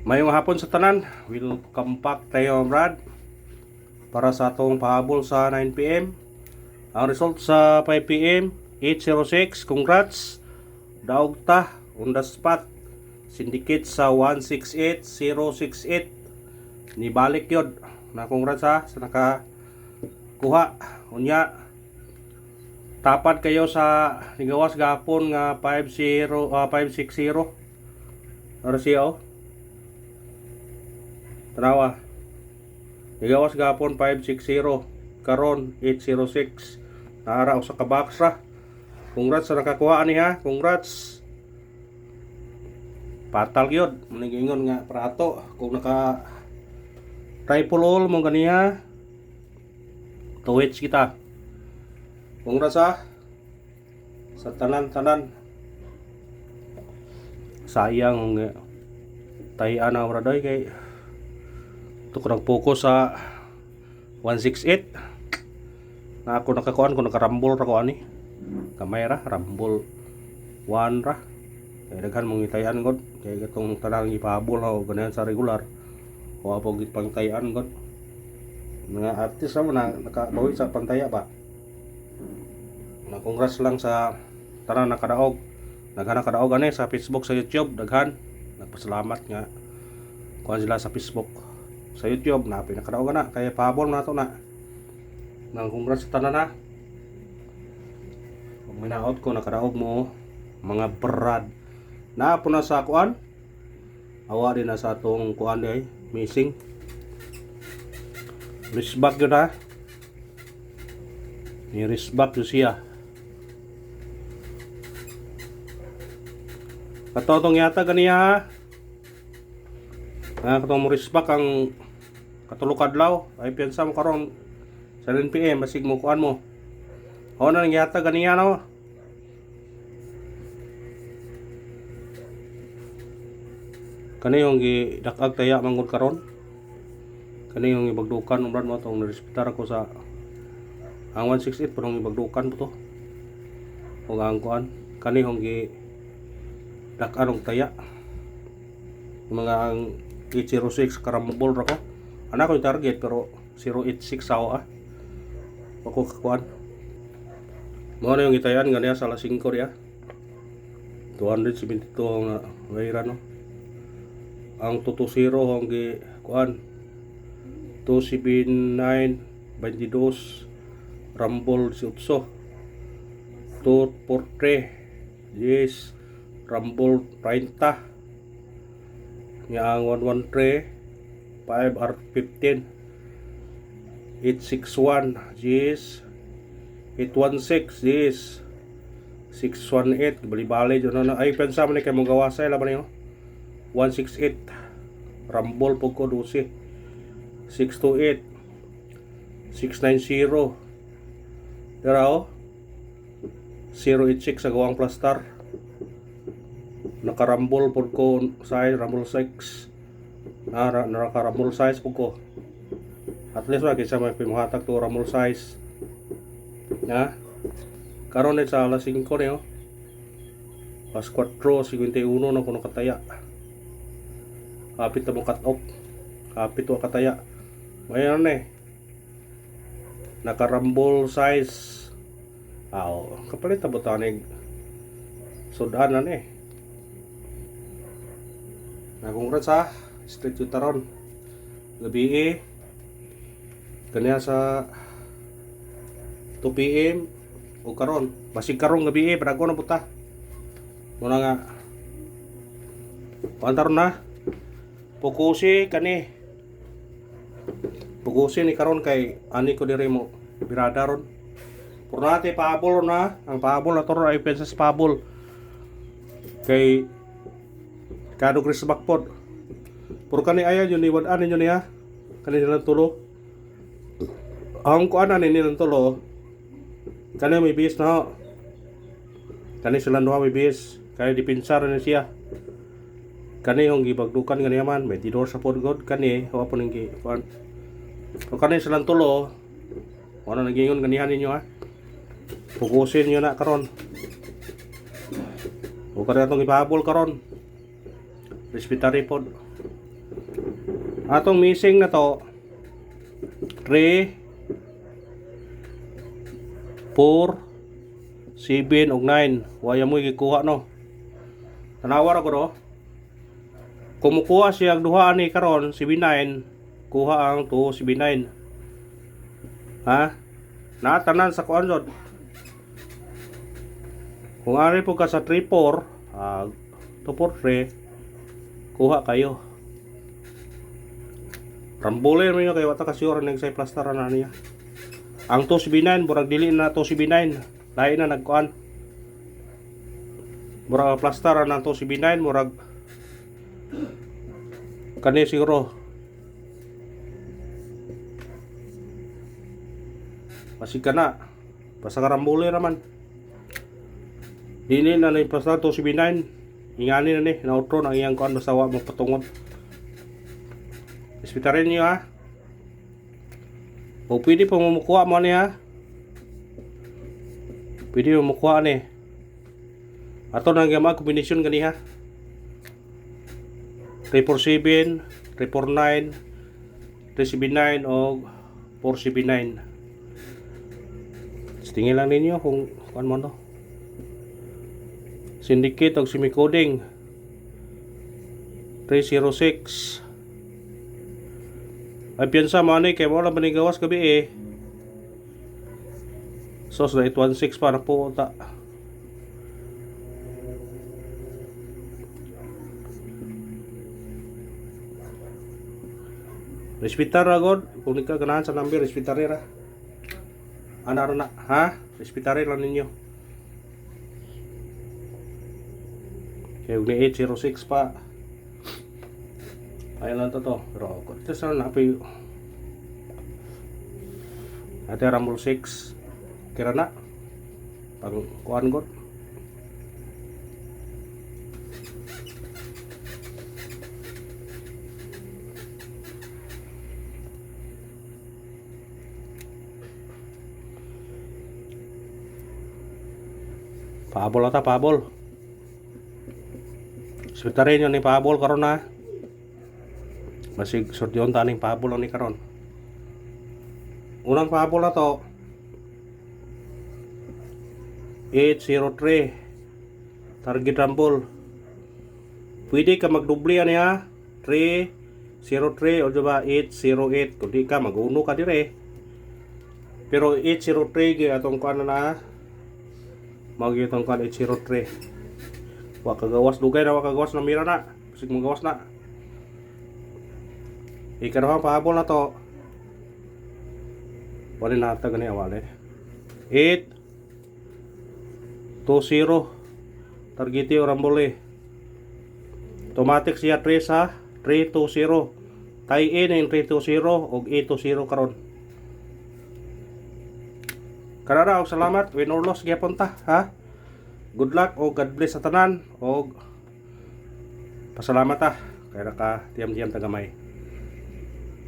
Mayong hapon sa tanan, welcome back tayo Brad para sa atong pahabol sa 9pm. Ang result sa 5pm 806. Congrats, daog ta on the spot, syndicate sa 168068. Nibalik yun na congrats ha sa nakakuha. Unya tapad kayo sa nigawas gapon nga 560 RCO. Tanawa, nigawas gapon 560, karon 806. Naara sa kabox ra. Congrats sa nakakuha ani ha. Congrats. Patal gyud, maningingon nga prato kung naka triple all mo ganiya. Tuwits kita. Congrats ha sa tanan-tanan. Sayang tahian na ora doy kay ito ko nag-focus sa 168 na ako nakakuan ko nakarambol ra ko ani kamay ra rambol 1 ra kay daghan mong itayan god kay katong tanang ipahabol o ganahan sa regular o apog pangtayan god mga artist ra mo na nakabawi sa pantaya ba na congrats lang sa tanan nakadaog daghan nakadaog ani sa Facebook sa YouTube daghan nagpasalamat nga kuan sila sa Facebook sa YouTube na pinakadaog na kaya pahabol na to na nang congrats sa tanan na kung minaot ko nakadaog mo mga brad na po na sa kuan awa din na sa atong kuan ay missing wristback yun ha ni wristback yun siya katotong yata ganiya ha katong mo wristback ang katulog adlaw ay piyansa mo karon sa 9pm basig mo kuan mo o na nangyata ganiya no kani yung gidakag taya manggod karon kani yung ibagdukan umrad mo tong nirespetar ako sa ang 168 pero ibagdukan po to o ang kuan kani yung gidakan og taya mga ang 806 karambol ra ko ana ko yung target pero 086 ako ako kakuan mo na yung itayan ganiya sa alas 5 riya 272 na wayra no ang 220 ang kuan 279 22 rambol 18 243 yes rambol 30 nga ang 113 5R15 861 yes 816 yes 618 bali-bali dyan na ay pensa man ni kay mong gawasay laban niyo 168 rambol po ko 12 628 690 dara 086 sa gawang plastar nakarambol po ko size rambol 6 nakarambol size po ko at least wag isa may pimuhatag to rambol size na karon sa alas 5 niyo pas 4:51 na kuno kataya kapit mo cut off kapit to kataya mayon nakarambol size kapalit ta botanig sudanan na congrats ha straight to taron gabi kanya sa 2pm o karon basig karon gabi brago na puta muna nga pantaron na pukusi ni karon kay ani ko dire mo birada ron purnate pahabol na ang pahabol na toro ay pensas pahabol kay kado Chris Backpod puro kani ayan yun ni wadan ninyo niya kani nilang tulo ang kuanan ni nilang tulo kani may bis na kani silang duha may bis kani dipinsar na siya kani yung gibagdukan kani man may tidor sa podgod kani hawa po ning kuan pero kani silang tulo wala nagingon ganihan ninyo ha pukusin nyo na karon o kada itong ipahabol karon respetary pod Atong missing na to 3 4 7 ug 9. Waya mo gikuha no. Tanawar ako no. Kumukuha siya duha ani karon 79, kuha ang 279. Ha? Natanan sa kuan jud. Kung ari po ka sa 34, 243, kuha kayo. Rambole mo kay wata ka sure ning say plaster na niya. Ang 279 burag dili na 279, lain na nagkuan. Murag plaster na 279 murag kani siguro. Masig ka na. Basta karambole naman. Dili na yung plaster 279. Ingani na ni, nautro na iyang kuan basta wa mo patungod. Ispitarin niyo ha. O pwede po mamukuha mo ni ha. Pwede mo mamukuha ni. Ato nang gamag kombinasyon gani ha. 347, 349, 379 o 479. Tingin lang ninyo kung kuan mo to. Syndicate o semi-coding 306. Ay piyansa mo ani kay mo lang manigawas gabi eh. So sa 816 para po ta. Respitar agad kung di ka ganahan sa number respitar ra. Ana na ha? Respitar lang ninyo. Kaya ug 806 pa. Ayun lang to. Pero ito sa napi. Ate Rumble 6. Kira na. Pag kuan god. Pahabol ata, pahabol. Sutarin yun ni pahabol karon na. Masig sortyon taning pahabol ni karon. Unang pahabol na to 803 target rumble. Pwede ka magdubli niya 303 o diba 808 kung di ka mag-uno ka dire. Pero 803 gyud atong kuan na magyutong kan 803. Wa kagawas dugay na wa kagawas na mira na. Sig magawas na. Ikarang pahabol na to. Wala na ata gani awale. 820 target yung rambole. Automatic siya 3 sa 320. Tie in yung 320 og 820 karon. Karara og salamat, win or loss gyapon ta, ha? Good luck o God bless sa tanan og pasalamat ta kay naka tiyam-tiyam tagamay.